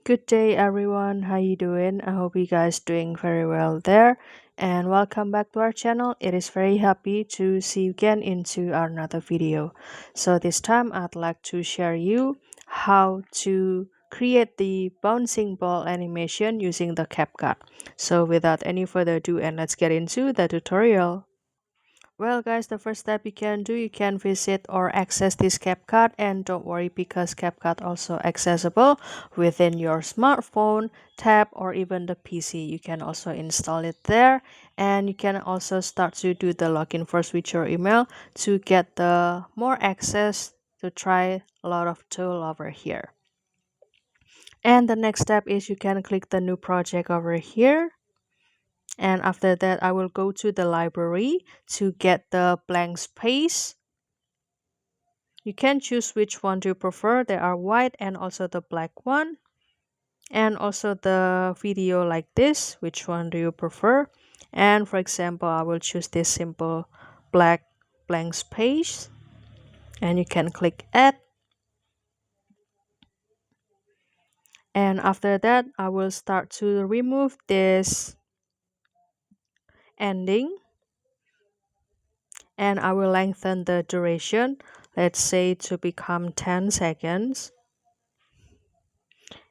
Good day everyone. How you doing? I hope you guys doing very well there. And welcome back to our channel. It is very happy to see you again into another video. So this time I'd like to share you how to create the bouncing ball animation using the CapCut. So without any further ado, and let's get into the tutorial. Well, guys, the first step you can do, you can visit or access this CapCut, and don't worry because CapCut also accessible within your smartphone, tab, or even the PC. You can also install it there, and you can also start to do the login first with your email to get the more access to try a lot of tool over here. And the next step is you can click the new project over here, and after that I will go to the library to get the blank space. You can choose which one do you prefer. There are white and also the black one, and also the video like this. Which one do you prefer? And for example, I will choose this simple black blank space, and you can click add. And after that I will start to remove this ending, and I will lengthen the duration, let's say to become 10 seconds.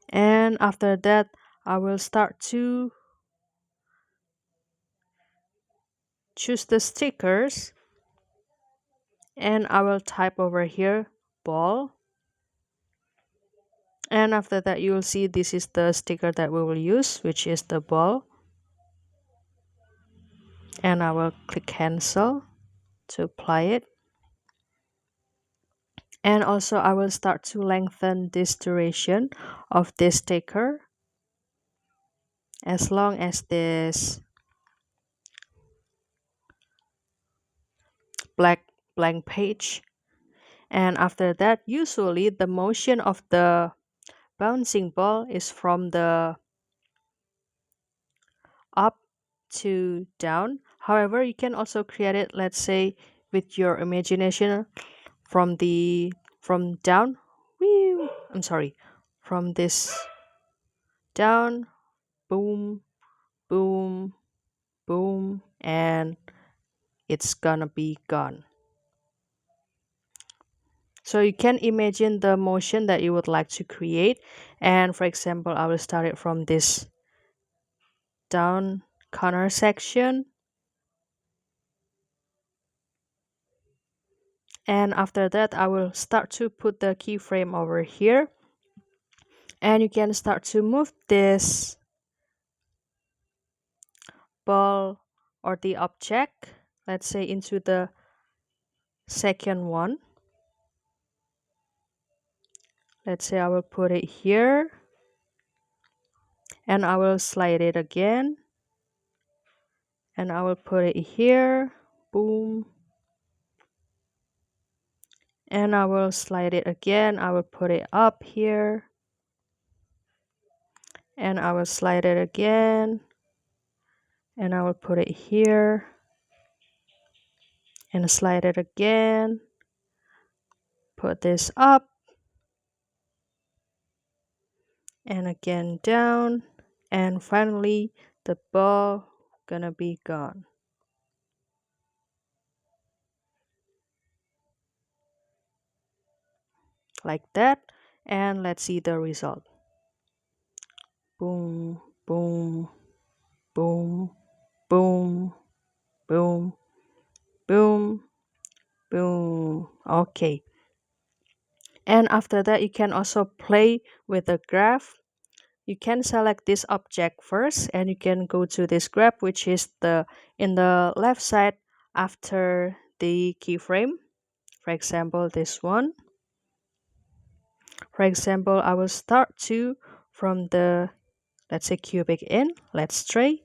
And after that I will start to choose the stickers, and I will type over here ball, and after that you will see this is the sticker that we will use, which is the ball, and I will click cancel to apply it. And also I will start to lengthen this duration of this sticker as long as this black blank page. And after that, usually the motion of the bouncing ball is from the up to down. However, you can also create it, let's say, with your imagination from the from down. Whee, I'm sorry, from this down, boom, boom, boom, and it's gonna be gone. So you can imagine the motion that you would like to create. And for example, I will start it from this down corner section. And after that, I will start to put the keyframe over here. And you can start to move this ball or the object, let's say, into the second one. Let's say I will put it here, and I will slide it again, and I will put it here, boom, and I will slide it again. I will put it up here, and I will slide it again, and I will put it here, and slide it again, put this up, and again down, and finally the ball gonna be gone like that. And let's see the result. Boom, boom, boom, boom, boom, boom, boom. Okay, and after that you can also play with the graph. You can select this object first, and you can go to this graph, which is the in the left side after the keyframe. For example, this one. For example, I will start to from the, let's say, cubic in. Let's try.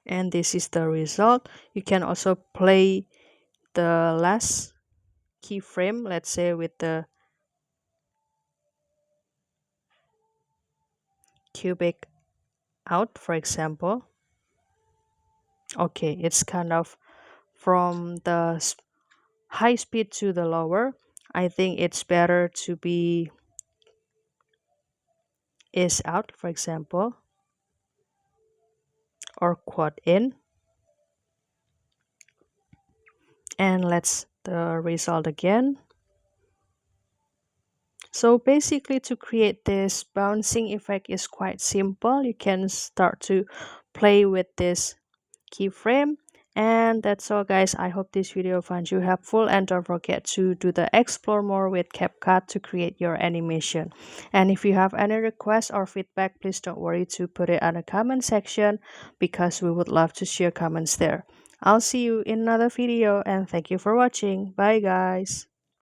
And this is the result. You can also play the last keyframe, let's say with the cubic out, for example. Okay, it's kind of from the high speed to the lower. I think it's better to be is out, for example, or quad in. And let's the result again. So basically, to create this bouncing effect is quite simple. You can start to play with this keyframe. And that's all, guys. I hope this video finds you helpful, and don't forget to do the explore more with CapCut to create your animation. And if you have any requests or feedback, please don't worry to put it on the comment section, because we would love to share comments there. I'll see you in another video, and thank you for watching. Bye, guys.